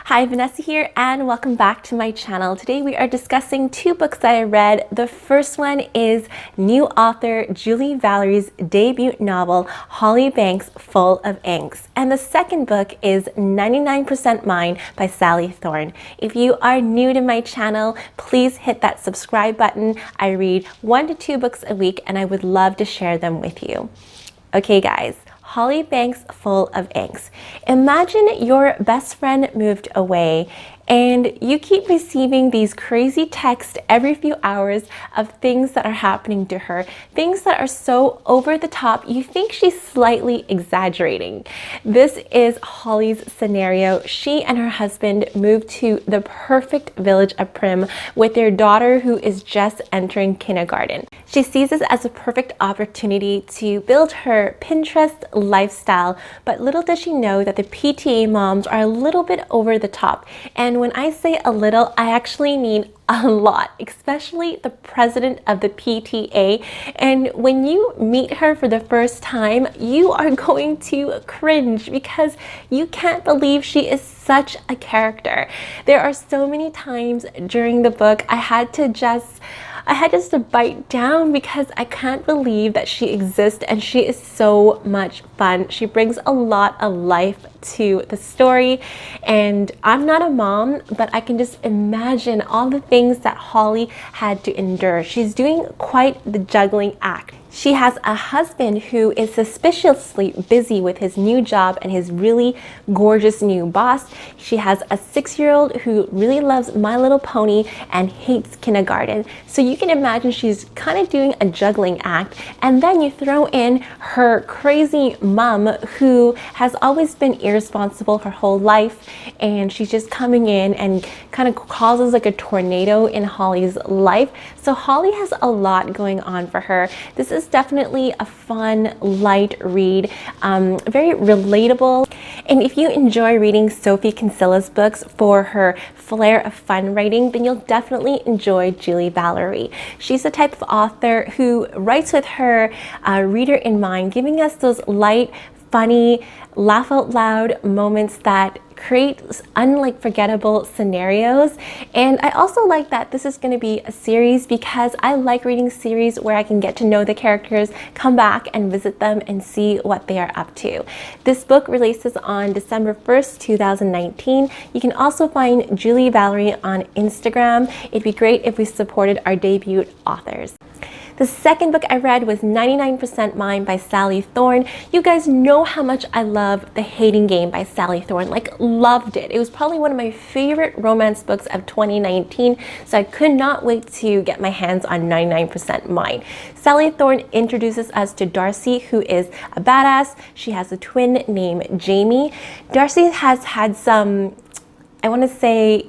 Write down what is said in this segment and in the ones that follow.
Hi, Vanessa here and welcome back to my channel. Today we are discussing two books that I read. The first one is new author Julie Valerie's debut novel, Holly Banks, Full of Angst. And the second book is 99% Mine by Sally Thorne. If you are new to my channel, please hit that subscribe button. I read 1 to 2 books a week and I would love to share them with you. Okay guys, Holly Banks, Full of Angst. Imagine your best friend moved away and you keep receiving these crazy texts every few hours of things that are happening to her, things that are so over the top you think she's slightly exaggerating. This is Holly's scenario. She and her husband moved to the perfect village of Prim with their daughter who is just entering kindergarten. She sees this as a perfect opportunity to build her Pinterest lifestyle, but little does she know that the PTA moms are a little bit over the top. And when I say a little, I actually mean a lot, especially the president of the PTA. And when you meet her for the first time, you are going to cringe because you can't believe she is such a character. There are so many times during the book I had just to bite down because I can't believe that she exists and she is so much fun. She brings a lot of life to the story, and I'm not a mom, but I can just imagine all the things that Holly had to endure. She's doing quite the juggling act. She has a husband who is suspiciously busy with his new job and his really gorgeous new boss. She has a 6-year-old who really loves My Little Pony and hates kindergarten. So you can imagine she's kind of doing a juggling act. And then you throw in her crazy mom who has always been irresponsible her whole life. And she's just coming in and kind of causes like a tornado in Holly's life. So Holly has a lot going on for her. This is definitely a fun, light read, very relatable. And if you enjoy reading Sophie Kinsilla's books for her flair of fun writing, then you'll definitely enjoy Julie Valerie. She's the type of author who writes with her reader in mind, giving us those light, funny, laugh out loud moments that create unforgettable scenarios. And I also like that this is going to be a series because I like reading series where I can get to know the characters, come back and visit them and see what they are up to. This book releases on December 1st, 2019. You can also find Julie Valerie on Instagram. It'd be great if we supported our debut authors. The second book I read was 99% Mine by Sally Thorne. You guys know how much I love The Hating Game by Sally Thorne, loved it. It was probably one of my favorite romance books of 2019, so I could not wait to get my hands on 99% Mine. Sally Thorne introduces us to Darcy, who is a badass. She has a twin named Jamie. Darcy has had some, I want to say,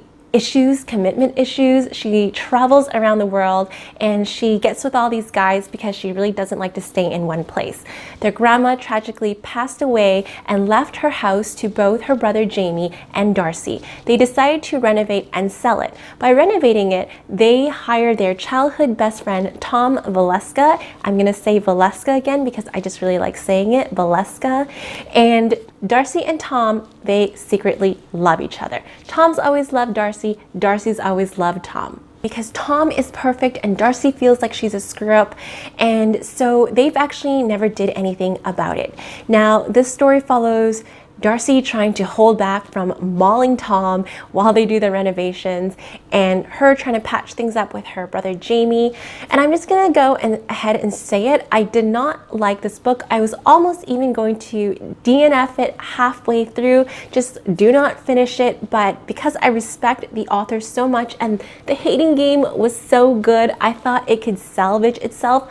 commitment issues. She travels around the world and she gets with all these guys because she really doesn't like to stay in one place. Their grandma tragically passed away and left her house to both her brother Jamie and Darcy. They decided to renovate and sell it. By renovating it, they hired their childhood best friend Tom Valeska. I'm gonna say Valeska again because I just really like saying it, Valeska. And Darcy and Tom, they secretly love each other. Tom's always loved Darcy, Darcy's always loved Tom. Because Tom is perfect and Darcy feels like she's a screw-up, and so they've actually never did anything about it. Now, this story follows Darcy trying to hold back from mauling Tom while they do the renovations, and her trying to patch things up with her brother Jamie. And I'm just gonna go ahead and say it. I did not like this book. I was almost even going to DNF it halfway through, just do not finish it. But because I respect the author so much and The Hating Game was so good, I thought it could salvage itself.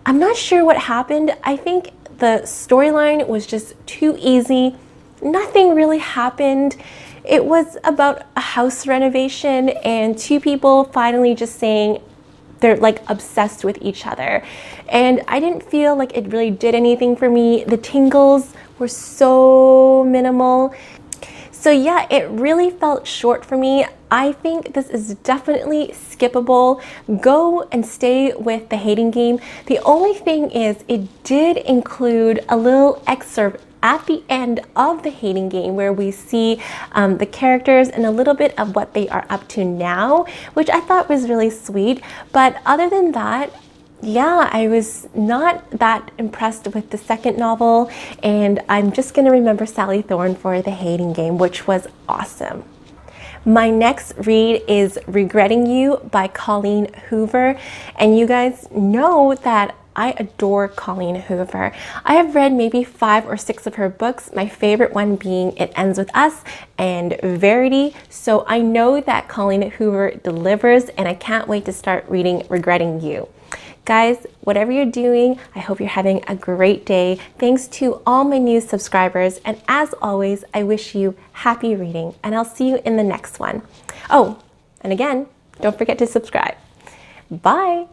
I'm not sure what happened. I think the storyline was just too easy. Nothing really happened. It was about a house renovation and 2 people finally just saying they're obsessed with each other. And I didn't feel like it really did anything for me. The tingles were so minimal. So yeah, it really felt short for me. I think this is definitely skippable. Go and stay with The Hating Game. The only thing is it did include a little excerpt at the end of The Hating Game where we see the characters and a little bit of what they are up to now, which I thought was really sweet. But other than that, yeah, I was not that impressed with the second novel, and I'm just gonna remember Sally Thorne for The Hating Game, which was awesome. My next read is Regretting You by Colleen Hoover, and you guys know that I adore Colleen Hoover. I have read maybe 5 or 6 of her books, my favorite one being It Ends With Us and Verity, so I know that Colleen Hoover delivers, and I can't wait to start reading Regretting You. Guys, whatever you're doing, I hope you're having a great day. Thanks to all my new subscribers, and as always, I wish you happy reading, and I'll see you in the next one. Oh, and again, don't forget to subscribe. Bye!